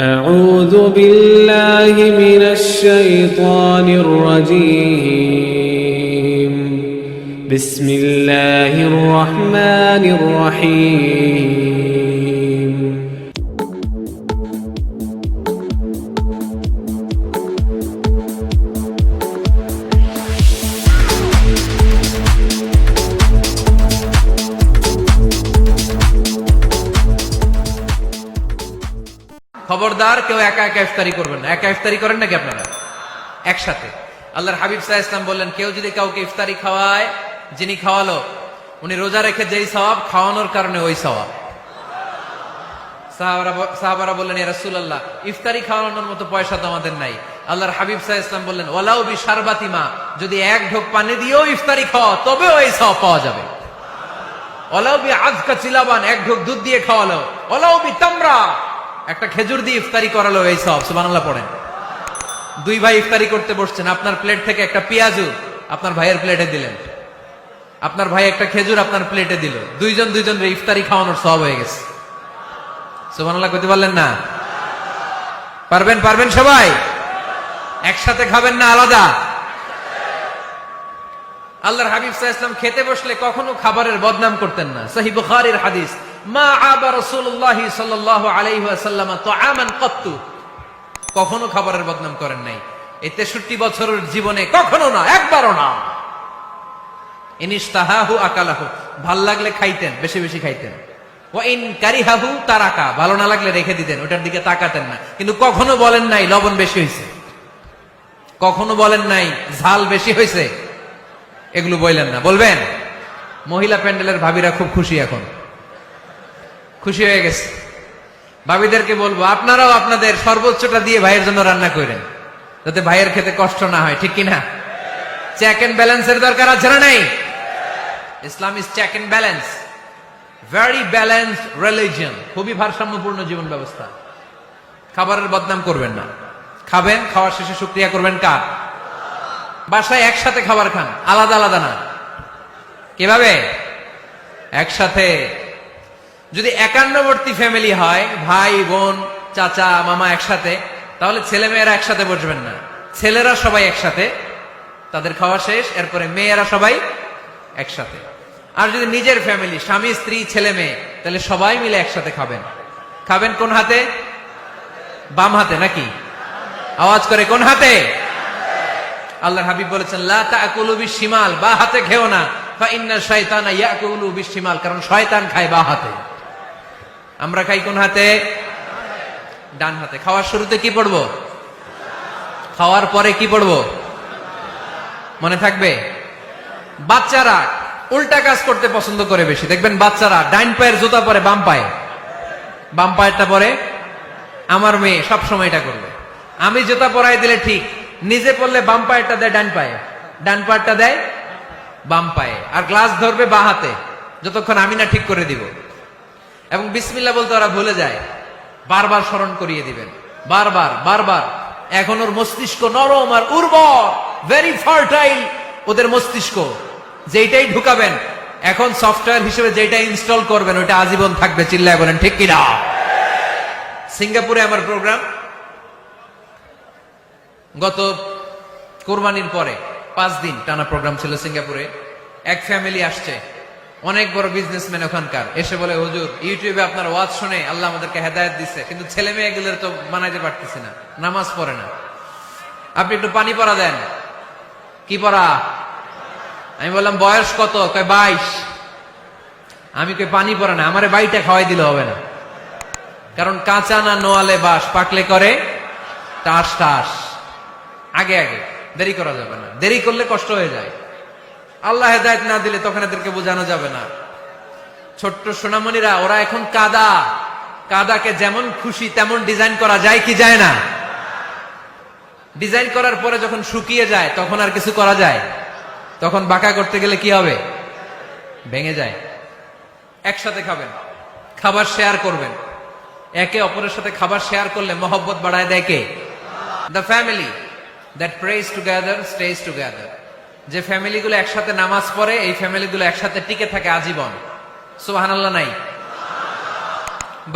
أعوذ بالله من الشيطان الرجيم بسم الله الرحمن الرحيم খবরদার কেউ একা একা ইফতারি করবেন না। একা ইফতারি করেন নাকি আপনারা? একসাথে। আল্লাহর হাবিব সাল্লাল্লাহু আলাইহি ওয়াসাল্লাম বললেন, কেউ যদি কাউকে ইফতারি খাওয়ায়, যিনি খাওয়ালো উনি রোজা রেখে যেই সওয়াব, খাওয়ানোর কারণে ওই সওয়াব। সাহাবারা বললেন, ইয়া রাসূলুল্লাহ, ইফতারি খাওয়ানোর মতো পয়সা তো আমাদের নাই। আল্লাহর হাবিব সাল্লাল্লাহু আলাইহি ওয়াসাল্লাম বললেন, ওয়ালাউ বিশারবাতি মা, যদি এক ঢোক পানি দিয়েও ইফতারি খাওয়া তবেও এই সওয়াব পাওয়া যাবে। ওয়ালাউ বিআযকা চিলাবান, এক ঢোক দুধ দিয়ে খাওয়ালো। ওয়ালাউ বিতামরা, একটা খেজুর দিয়ে ইফতারি করালো, এই সওয়াব। সুবহানাল্লাহ পড়েন। দুই ভাই ইফতারি করতে বসছেন, আপনার প্লেট থেকে একটা পেঁয়াজু আপনার ভাইয়ের প্লেটে দিলেন, আপনার ভাই একটা খেজুর আপনার প্লেটে দিল, দুইজন ইফতারি খাওয়ানোর সওয়াব হয়ে গেছে। সুবহানাল্লাহ কইতে পারলেন না? পারবেন সবাই? একসাথে খাবেন না আলাদা? আল্লাহর হাবিব সাল্লাল্লাহু আলাইহি ওয়াসাল্লাম খেতে বসলে কখনো খাবারের বদনাম করতেন না। সহিহ বুখারীর হাদিস, মা আবা রাসূলুল্লাহ সাল্লাল্লাহু আলাইহি ওয়াসাল্লাম তুআমান কত্তু, কখনো খাবারের বদনাম করেন নাই। এই 63 বছরের জীবনে কখনো না, একবারও না। ইনিশতাহাহু আকালাহু, ভাল লাগলে খাইতেন, বেশি বেশি খাইতেন। ওয়া ইন কারিহাহু তারাকা, ভালো না লাগলে রেখে দিতেন, ওটার দিকে তাকাতেন না। কিন্তু কখনো বলেন নাই লবণ বেশি হয়েছে, কখনো বলেন নাই ঝাল বেশি হয়েছে, এগুলো বললেন না। বলবেন? মহিলা প্যান্ডেলের ভাবিরা খুব খুশি, এখন খুশি হয়ে গেছে। ভাবিদেরকে বলবো, আপনারাও আপনাদের সর্বোচ্চটা দিয়ে ভাইয়ের জন্য রান্না করেন, যাতে ভাইয়ের খেতে কষ্ট না হয়, ঠিক কিনা? চেক এন্ড ব্যালেন্সের দরকার আছে না নাই? Islam is check and balance, very balanced religion, খুবই ভারসাম্যপূর্ণ জীবন ব্যবস্থা। খাবারের বদনাম করবেন না। খাবেন, খাওয়ার শেষে শুকরিয়া করবেন কার? বাসায় একসাথে খাবার খান, আলাদা আলাদা না। কিভাবে? একসাথে। যদি একান্নবর্তী ফ্যামিলি হয়, ভাই বোন চাচা মামা একসাথে, তাহলে ছেলে মেয়েরা একসাথে বসবেন না। ছেলেরা সবাই একসাথে, তাদের খাওয়া শেষ, এরপরে মেয়েরা সবাই একসাথে। আর যদি নিজের ফ্যামিলি, স্বামী স্ত্রী ছেলে মেয়ে, তাহলে সবাই মিলে একসাথে খাবেন। খাবেন কোন হাতে? বাম হাতে নাকি? আওয়াজ করে, কোন হাতে? আল্লাহর হাবিব বলেছেন, লা তাকুলু বিশিমাল, বা হাতে খেও না, ফা ইন্না শাইতানা ইয়াকুলু বিশিমাল, কারণ শয়তান খায় বা হাতে। আমরা খাই কোন হাতে? ডান হাতে। খাওয়ার শুরুতে কি পড়বো? খাওয়ার পরে কি পড়বো? মনে থাকবে? বাচ্চারা উল্টা কাজ করতে পছন্দ করে বেশি। দেখবেন বাচ্চারা ডাইন পায়ের জুতা পরে বাম পায়ে, বাম পায়েরটা পরে। আমার মেয়ে সব সময় এটা করবে। আমি জুতা পরাই দিলে ঠিক, নিজে পড়লে বাম পায়েরটা দেয় ডান পায়ে, ডান পায়েরটা দেয় বাম পায়ে, আর গ্লাস ধরবে বা হাতে, যতক্ষণ আমি না ঠিক করে দিব। এবং বিসমিল্লাহ বলতে ওরা ভুলে যায়, বারবার স্মরণ করিয়ে দিবেন, বারবার। এখন ওর মস্তিষ্ক নরম আর উর্বর, ভেরি ফার্টাইল ওদের মস্তিষ্ক। যেটাই ঢুকাবেন, এখন সফটওয়্যার হিসেবে যেটা ইনস্টল করবেন, ওটা আজীবন থাকবে। চিল্লায় বলেন ঠিক কিনা? সিঙ্গাপুরে আমার প্রোগ্রাম, গত কোরবানির পরে 5 দিন টানা প্রোগ্রাম ছিল সিঙ্গাপুরে। এক ফ্যামিলি আসছে, অনেক বড় বিজনেসম্যান ওখানকার, এসে বলে, হুজুর ইউটিউবে আপনার ওয়াজ শুনে আল্লাহ আমাদেরকে হেদায়েত দিচ্ছে, কিন্তু ছেলে মেয়েগুলোর তো মানাইতে পারতেছি না, নামাজ পড়ে না, আপনি একটু পানি পড়া দেন। কি পড়া? আমি বললাম, বয়স কত? কয় 22। আমি কই, পানি পড়ে না, আমারে বাইটা খাওয়াই দিলে হবে না, কারণ কাঁচা না নোয়ালে বাস, পাকলে করে টাস টাস। আগে দেরি করা যাবে না, দেরি করলে কষ্ট হয়ে যায়। আল্লাহ হেদায়েত না দিলে তখন এদেরকে বোঝানো যাবে না। ছোট্ট সোনামণিরা, ওরা এখন কাদাকে যেমন খুশি তেমন ডিজাইন করা যায় কি যায় না? ডিজাইন করার পরে যখন শুকিয়ে যায়, তখন আর কিছু করা যায়? তখন বাঁকা করতে গেলে কি হবে? ভেঙে যায়। একসাথে খাবেন, খাবার শেয়ার করবেন। একে অপরের সাথে খাবার শেয়ার করলে মহব্বত বাড়ায় দেয় কে? The family that prays together stays together. যে ফ্যামিলিগুলো একসাথে নামাজ পড়ে, এই ফ্যামিলিগুলো একসাথে টিকে থাকে আজীবন। সুবহানাল্লাহ নাই?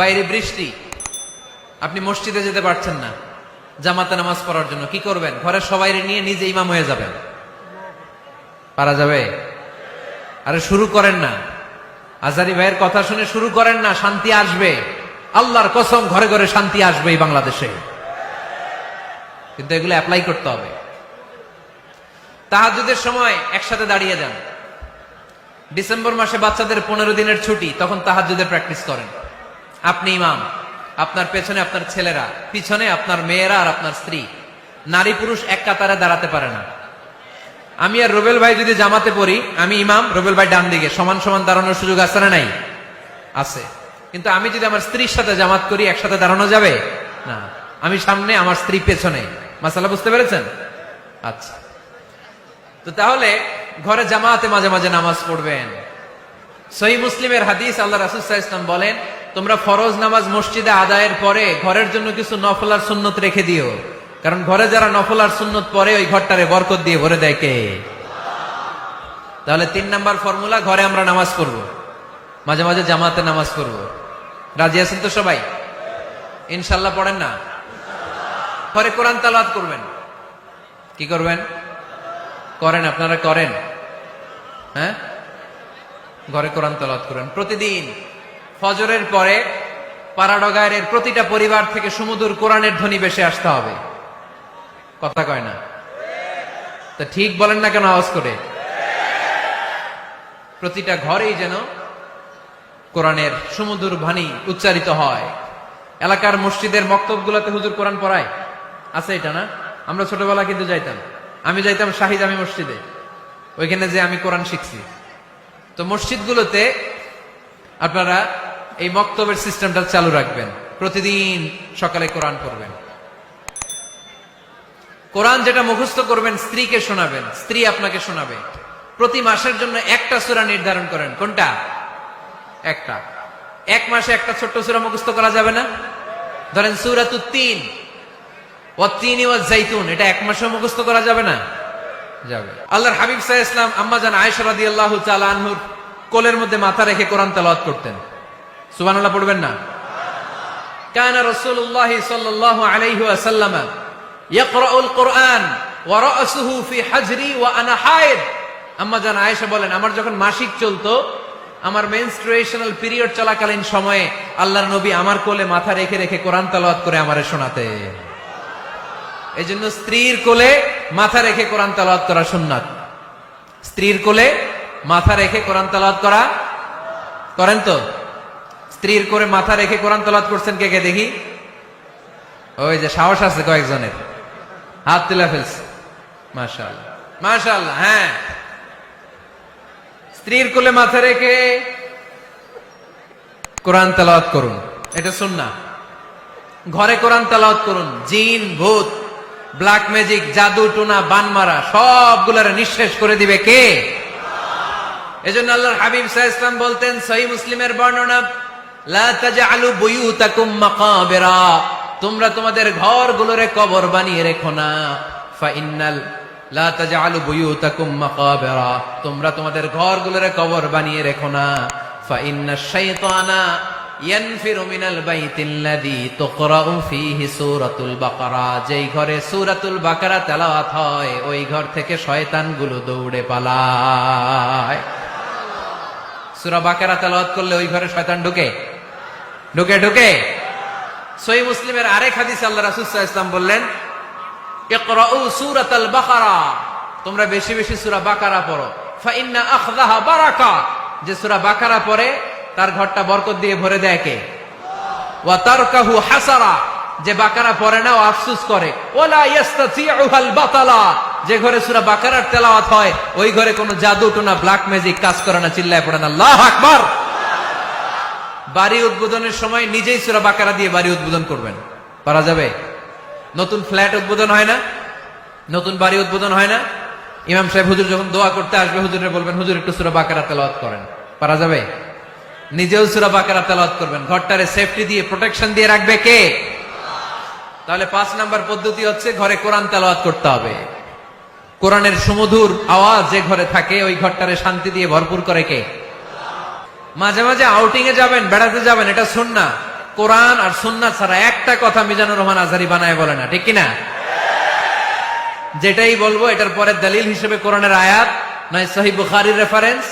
বাইরে বৃষ্টি, আপনি মসজিদে যেতে পারছেন না জামাতে নামাজ পড়ার জন্য, কি করবেন? ঘরের সবাই নিয়ে নিজে ইমাম হয়ে যাবেন। পারা যাবে? আরে শুরু করেন না, আজারি ভাইয়ের কথা শুনে শুরু করেন না, শান্তি আসবে। আল্লাহর কসম, ঘরে ঘরে শান্তি আসবে এই বাংলাদেশে, কিন্তু এগুলো অ্যাপ্লাই করতে হবে। তাহাজ্জুদের সময় একসাথে দাঁড়িয়ে যান। ডিসেম্বর মাসে বাচ্চাদের 15 দিনের ছুটি, তখন তাহাজ্জুদের প্র্যাকটিস করেন। আপনি ইমাম, আপনার পেছনে আপনার ছেলেরা, পিছনে আপনার মেয়েরা আর আপনার স্ত্রী। নারী পুরুষ এক কাতারে দাঁড়াতে পারে না। আমি আর রুবেল ভাই যদি জামাতে পড়ি, আমি ইমাম, রুবেল ভাই ডান দিকে, সমান সমান দাঁড়ানোর সুযোগ আছে না নাই? আছে। কিন্তু আমি যদি আমার স্ত্রীর সাথে জামাত করি, একসাথে দাঁড়ানো যাবে না। আমি সামনে, আমার স্ত্রী পেছনে। মাসালা বুঝতে পেরেছেন? আচ্ছা, তো তাহলে ঘরে জামাতে মাঝে মাঝে নামাজ পড়বেন। সহিহ মুসলিমের হাদিস, আল্লাহ রাসূল সাল্লাল্লাহু আলাইহি ওয়াসাল্লাম বলেন, তোমরা ফরজ নামাজ মসজিদে আদায়ের পরে ঘরের জন্য কিছু নফল আর সুন্নত রেখে দিও, কারণ ঘরে যারা নফল আর সুন্নত পড়ে ওই ঘরটারে বরকত দিয়ে ভরে দেয় কে? তাহলে 3 নাম্বার ফর্মুলা, ঘরে আমরা নামাজ পড়বো, মাঝে মাঝে জামাতে নামাজ পড়বো। রাজি আছেন তো সবাই? ইনশাল্লাহ পড়েন না? ঘরে কোরআন তেলাওয়াত করবেন। কি করবেন? করেন, আপনারা করেন? হ্যাঁ, ঘরে কোরআন তেলাওয়াত করেন প্রতিদিন। ফজরের পরে পাড়াডগায়ের প্রতিটা পরিবার থেকে সুমধুর কোরআনের ধ্বনি ভেসে আসতে হবে। কথা কয় না? তা ঠিক বলেন না কেন আওয়াজ করে? প্রতিটা ঘরেই যেন কোরআনের সুমধুর বাণী উচ্চারিত হয়। এলাকার মসজিদের মক্তবগুলোতে হুজুর কোরআন পড়ায়, আছে এটা না? আমরা ছোটবেলা কিন্তু যাইতাম, আমি যাইতাম শাহিদ আমি মসজিদে, ওইখানে যে আমি কোরআন শিখছি। তো মসজিদগুলোতে আপনারা এই মক্তবের সিস্টেমটা চালু রাখবেন, প্রতিদিন সকালে কোরআন পড়বেন। কোরআন যেটা মুখস্থ করবেন স্ত্রীকে শোনাবেন, স্ত্রী আপনাকে শোনাবে। প্রতি মাসের জন্য একটা সূরা নির্ধারণ করেন। কোনটা? একটা। এক মাসে একটা ছোট্ট সূরা মুখস্থ করা যাবে না? ধরেন সূরাতুত তিন, ওয়াত-তিনি ওয়াজ-জাইতুন, এটা এক মাসে মুখস্থ করা যাবে না? যাবে। আল্লাহর হাবিব সাল্লাল্লাহু আলাইহি ওয়াসাল্লাম আম্মা জান আয়েশা রাদিয়াল্লাহু তাআলা আনহুর কোলের মধ্যে মাথা রেখে কোরআন তেলাওয়াত করতেন। সুবহানাল্লাহ পড়বেন না? কানা রাসূলুল্লাহ সাল্লাল্লাহু আলাইহি ওয়াসাল্লাম ইয়াকরাউল কুরআন ওয়া রা'সুহু ফি হাজরি ওয়া আনা হায়েদ। আম্মা জান আয়েশা বলেন, আমার যখন মাসিক চলতো, আমার মেনস্ট্রুয়েশনাল পিরিয়ড চলাকালীন সময়ে আল্লাহর নবী আমার কোলে মাথা রেখে রেখে কোরআন তেলাওয়াত করে আমারে শোনাতেন। এজন্য স্ত্রীর কোলে মাথা রেখে কোরআন তেলাওয়াত করা সুন্নাত। স্ত্রীর কোলে মাথা রেখে কোরআন তেলাওয়াত করা করেন তো? স্ত্রীর কোলে মাথা রেখে কোরআন তেলাওয়াত করছেন কে কে দেখি? ওই যে সাহস আছে কয়েকজনের, হাত তুলে ফেলছে। মাশাআল্লাহ, মাশাআল্লাহ। হ্যাঁ, স্ত্রীর কোলে মাথা রেখে কোরআন তেলাওয়াত করুন, এটা সুন্নাহ। ঘরে কোরআন তেলাওয়াত করুন। জিন, ভূত, ব্ল্যাক ম্যাজিক, জাদু টোনা, বানমারা সবগুলারে নিঃশেষ করে দিবে কে? এজন্য আল্লাহর হাবিব সাল্লাল্লাহু আলাইহি ওয়াসাল্লাম বলতেন, সহিহ মুসলিমের বর্ণনা, লা তাজআলু বুয়ুতাকুম মাকাবিরা, তোমরা তোমাদের ঘরগুলোরে কবর বানিয়ে রেখো না। ফা ইন্নাল লা তাজআলু বুয়ুতাকুম মাকাবিরা, তোমরা তোমাদের ঘরগুলোরে কবর বানিয়ে রেখো না। ফা ইন্নাশ শাইতানা ইয়ানফিরু মিনাল বাইতিল্লাযী তুকরাউ ফীহি সূরাতুল বাকারা, যেই ঘরে সূরাতুল বাকারা তেলাওয়াত হয় ওই ঘর থেকে শয়তানগুলো দৌড়ে পালায়। সূরা বাকারা তেলাওয়াত করলে ওই ঘরে শয়তান ঢুকে ঢুকে ঢুকে। সহিহ মুসলিমের আরেক হাদিসে আল্লাহ রাসূল সাল্লাল্লাহু আলাইহি ওয়াসাল্লাম বললেন, ইকরাউ সূরাতাল বাকারা, তোমরা বেশি বেশি সূরা বাকারা পড়ো। ফা ইন্না আখযাহা বারাকা, যে সূরা বাকারা পড়ে তার ঘরটা বরকত দিয়ে ভরে দেয় কে? ওয়া তারকাহু হাসারা, যে বাকারা পড়ে না ও আফসোস করে। ওয়ালা ইস্তাতিউহাল বাতালা, যে ঘরে সূরা বাকারার তেলাওয়াত হয় ওই ঘরে কোনো জাদু টোনা ব্ল্যাক ম্যাজিক কাজ করে না। চিল্লায় পড়েন আল্লাহু আকবার। বাড়ি উদ্বোধনের সময় নিজেই সূরা বাকারা দিয়ে বাড়ি উদ্বোধন করবেন, পারা যাবে? নতুন ফ্ল্যাট উদ্বোধন হয় না, নতুন বাড়ি উদ্বোধন হয় না, ইমাম সাহেব হুজুর যখন দোয়া করতে আসবে হুজুরে বলবেন, হুজুর একটু সূরা বাকারা তেলাওয়াত করেন, পারা যাবে? নিজেও সূরা বাকারা তেলাওয়াত করবেন, ঘরটারে সেফটি দিয়ে প্রোটেকশন দিয়ে রাখবে কে? তাহলে 5 নাম্বার পদ্ধতি হচ্ছে ঘরে কোরআন তেলাওয়াত করতে হবে। কোরআনের সুমধুর আওয়াজ যে ঘরে থাকে ওই ঘরটারে শান্তি দিয়ে ভরপুর করে কে? মাঝে মাঝে আউটিং এ যাবেন, বেড়াতে যাবেন, এটা সুন্নাহ, কোরআন আর সুন্নাহ ছাড়া একটা কথা মিজানুর রহমান আজহারী বানায় বলে না, ঠিক কিনা? যেটাই বলবো এটার পরে দলিল হিসেবে কোরআনের আয়াত, নয় সহিহ বুখারীর রেফারেন্স,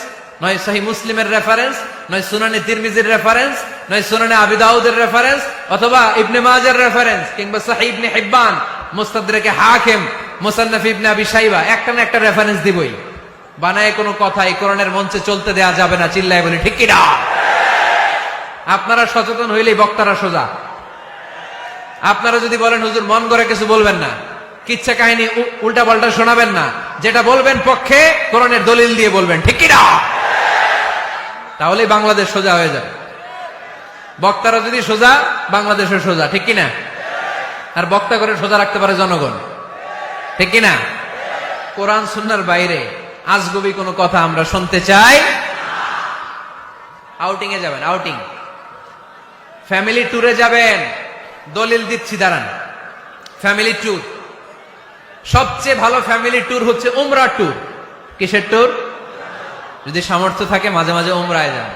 নয় সহিহ মুসলিমের রেফারেন্স, নয় সুনানে তিরমিজির রেফারেন্স, নয় সুনানে আবি দাউদের রেফারেন্স, অথবা ইবনে মাজার রেফারেন্স, কিংবা সহিহ ইবনে হিব্বান, মুস্তাদরাকে হাকিম, মুসান্নাফ ইবনে আবি শাইবা, একটা না একটা রেফারেন্স দিবই। বানায় কোনো কথা এই কোরআনের মঞ্চে চলতে দেয়া যাবে না, চিল্লায় বলি ঠিক কিনা? আপনারা সচেতন হইলেই বক্তারা সোজা। আপনারা যদি বলেন হুজুর মন করে কিছু বলবেন না, কিচ্ছা কাহিনী উল্টা পাল্টা শোনাবেন না, যেটা বলবেন পক্ষে কোরআনের দলিল দিয়ে বলবেন, ঠিক কিনা? তাহলে বাংলাদেশ সোজা হয়ে যাবে। বক্তারা যদি সোজা, বাংলাদেশের সোজা, ঠিক কিনা? আর বক্তা করে সোজা রাখতে পারে জনগণ, ঠিক কিনা? কোরআন সুন্নাহর বাইরে আজগবি কোনো কথা আমরা শুনতে চাই। আউটিং এ যাবেন, আউটিং, ফ্যামিলি ট্যুরে যাবেন, দলিল দিচ্ছি দাঁড়ান। ফ্যামিলি ট্যুর, সবচেয়ে ভালো ফ্যামিলি ট্যুর হচ্ছে উমরা ট্যুর। কিসের ট্যুর? যদি সামর্থ্য থাকে মাঝে মাঝে উমরায় যান।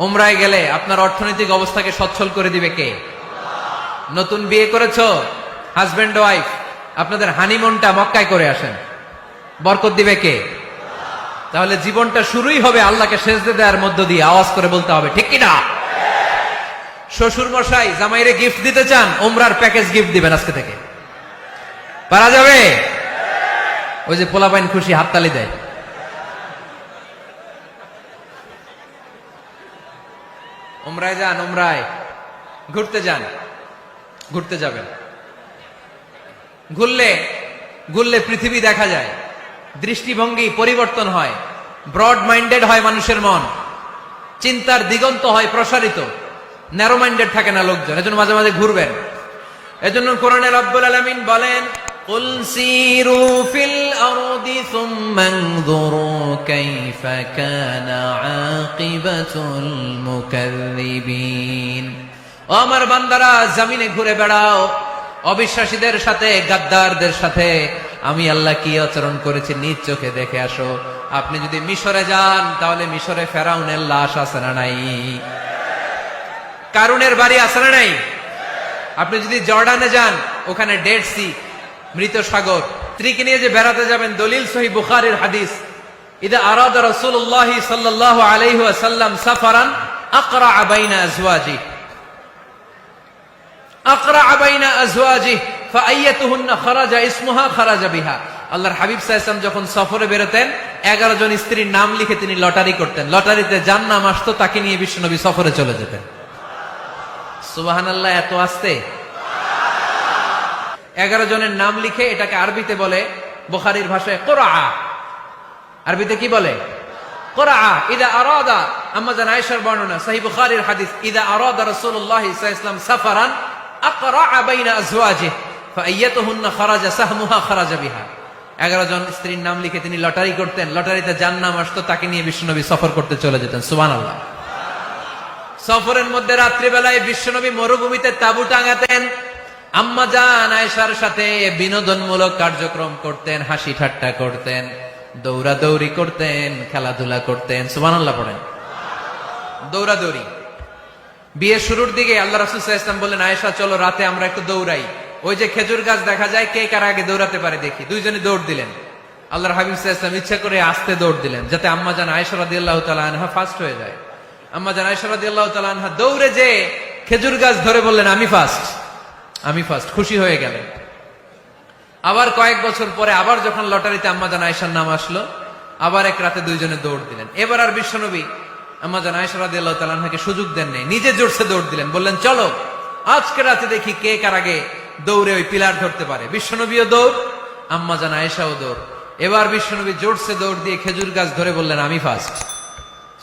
উমরায় গেলে আপনার অর্থনৈতিক অবস্থাকে সচ্ছল করে দিবে কে? নতুন বিয়ে করেছো, হাজবেন্ড ওয়াইফ, আপনাদের হানিমুনটা মক্কায় করে আসেন, বরকত দিবে কে? তাহলে জীবনটা শুরুই হবে আল্লাহকে সেজদে দেওয়ার মধ্য দিয়ে। আওয়াজ করে বলতে হবে, ঠিক কিনা? শ্বশুর মশাই জামাইরে গিফট দিতে চান, উমরার প্যাকেজ গিফট দিবেন আজকে থেকে। পারা যাবে? ওই যে পোলাপাইন খুশি হাততালি দেয়। উমরায় যান, উমরায় ঘুরতে যান, ঘুরতে যাবেন। ঘুরলে ঘুরলে পৃথিবী দেখা যায়, দৃষ্টিভঙ্গি পরিবর্তন হয়, ব্রড মাইন্ডেড হয় মানুষের মন, চিন্তার দিগন্ত হয় প্রসারিত, ন্যারো মাইন্ডেড থাকে না লোকজন। এজন্য মাঝে মাঝে ঘুরবেন। এজন্য কোরআনে রব্বুল আলামিন বলেন, কুল সিরু ফিল আরদি সুম্মা আনযুরু কাইফা কানা আকিবাতুল মুকাযযিবিন। ও আমার বান্দারা, জমিনে ঘুরে বেড়াও, অবিশ্বাসীদের সাথে, গাদ্দারদের সাথে আমি আল্লাহ কি আচরণ করেছি নিজ চোখে দেখে আসো। আপনি যদি মিশরে যান, তাহলে মিশরে ফেরাউনের লাশ আছে না নাই? কারুনের বাড়ি আছে না নাই? আপনি যদি জর্ডানে যান, ওখানে ডেড সি, মৃত সাগর। স্ত্রীকে নিয়ে যে বেড়াতে যাবেন, দলিল সহিহ বুখারীর হাদিস, ইদা আরাদা রাসূলুল্লাহ সাল্লাল্লাহু আলাইহি ওয়াসাল্লাম সাফারান আকরা বাইনা আজওয়াজি, আকরা বাইনা আজওয়াজি ফাআইয়াতুহুন্না খারাজা ইসমুহা খারাজা বিহা। আল্লাহর হাবিব সাল্লাল্লাহু আলাইহি ওয়াসাল্লাম যখন সফরে বেরোতেন, 11 জন স্ত্রীর নাম লিখে তিনি লটারি করতেন। লটারিতে যার নাম আসতো তাকে নিয়ে বিশ্বনবী সফরে চলে যেতেন। সুবহানাল্লাহ, এত আসতে 11 জনের নাম লিখে, এটাকে আরবিতে বলে, বুখারীর ভাষায় কোরআ। আরবিতে কি বলে? কোরআ। ইদা আরাদা, আম্মা জান আয়েশার বর্ণনা, সহিহ বুখারীর হাদিস, ইদা আরাদা রাসূলুল্লাহ সাল্লাল্লাহু আলাইহি ওয়াসাল্লাম সাফারান আকরা বাইনা আজওয়াজিহি ফাআইয়াতুহুন্না খারাজা সাহমুহা খারাজা বিহা। 11 জন স্ত্রীর নাম লিখে তিনি লটারি করতেন। লটারিতে যার নাম আসতো তাকে নিয়ে বিশ্বনবী সফর করতে চলে যেতেন। সুবহানাল্লাহ। সফরের মধ্যে রাত্রিবেলায় বিশ্বনবী মরুভূমিতে তাঁবু টাঙাতেন। আম্মা জান আয়েশার সাথে বিনোদনমূলক কার্যক্রম করতেন, হাসি ঠাট্টা করতেন, দৌড়াদৌড়ি করতেন, খেলাধুলা করতেন। সুবহানাল্লাহ পড়েন। দৌড়াদৌড়ি। বিয়ের শুরুর দিকে আল্লাহ রাসূল সাল্লাল্লাহু আলাইহি ওয়াসাল্লাম বললেন, আয়েশা চলো রাতে আমরা একটু দৌড়াই। ওই যে খেজুর গাছ দেখা যায়, কে কার আগে দৌড়াতে পারে দেখি। দুইজনে দৌড় দিলেন। আল্লাহর হাবিব সাল্লাল্লাহু আলাইহি ওয়াসাল্লাম ইচ্ছা করে আস্তে দৌড় দিলেন, যাতে আম্মা জান আয়েশা রাদিয়াল্লাহু তাআলা আনহা ফার্স্ট হয়ে যায়। আম্মা জান আয়েশা রাদিয়াল্লাহু তাআলা আনহা দৌড়ে যে খেজুর গাছ ধরে বললেন, আমি ফার্স্ট, আমি ফার্স্ট, খুশি হয়ে গেলেন। আবার কয়েক বছর পরে আবার যখন লটারিতে আম্মা জান আয়েশার নাম আসলো, আবার এক রাতে দুইজনে দৌড় দিলেন। এবার আর বিশ্বনবী আম্মা জান আয়েশা রাদিয়াল্লাহু তাআলা আনহাকে সুযোগ দেন নাই, নিজে জোরসে দৌড় দিলেন। বললেন, চলো আজকে রাতে দেখি কে কার আগে দৌড়ে ওই পিলার ধরতে পারে। বিশ্বনবীও দৌড়, আম্মা জান আয়েশাও দৌড়। এবার বিশ্বনবী জোরসে দৌড় দিয়ে খেজুর গাছ ধরে বললেন, আমি ফার্স্ট।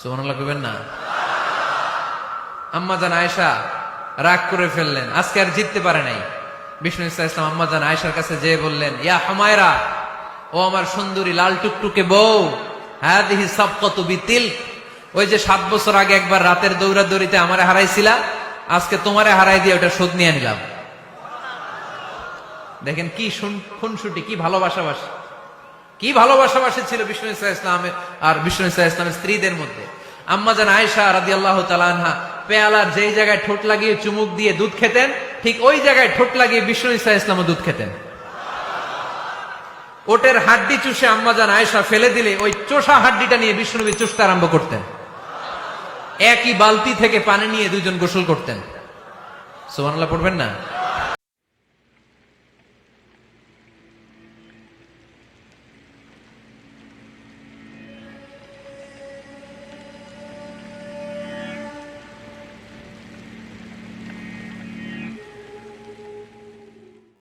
সুবহানাল্লাহ কইবেন না? আম্মা জান আয়েশা রাগ করে ফেললেন, আজকে আর জিততে পারে নাই। বিষ্ণু ইসলাম আম্মা জান আয়েশার কাছে যেয়ে বললেন, ইয়া হুমায়রা, ও আমার সুন্দরী লাল টুকটুকে বউ, হাদিহি সাবকাতু বিতিল, ওই যে 7 বছর আগে একবার রাতের দৌড়াদৌড়িতে আমারে হারাইছিলা, আজকে তোমারে হারাই দিয়ে ওটা শোধ নিয়ে নিলাম। দেখেন কি খুনসুটি, কি ভালোবাসাবাসি, কি ভালোবাসাবাসি ছিল বিষ্ণু ইসলামের আর বিষ্ণু ইসলামের স্ত্রীদের মধ্যে। আম্মা জান আয়েশা রাদিয়াল্লাহু তাআলা আনহা পেয়ালার যেই জায়গায় ঠোঁট লাগিয়ে চুমুক দিয়ে দুধ খেতেন, ঠিক ওই জায়গায় ঠোঁট লাগিয়ে বিষ্ণু ইসা ইসলামও দুধ খেতেন। ওটের হাড্ডি চুষে আম্মাজান আয়েশা ফেলে দিলে ওই চোষা হাড্ডিটা নিয়ে বিষ্ণুনবী চুষতে আরম্ভ করতেন। একই বালতি থেকে পানি নিয়ে দুইজন গোসল করতেন। সুবহানাল্লাহ পড়বেন না?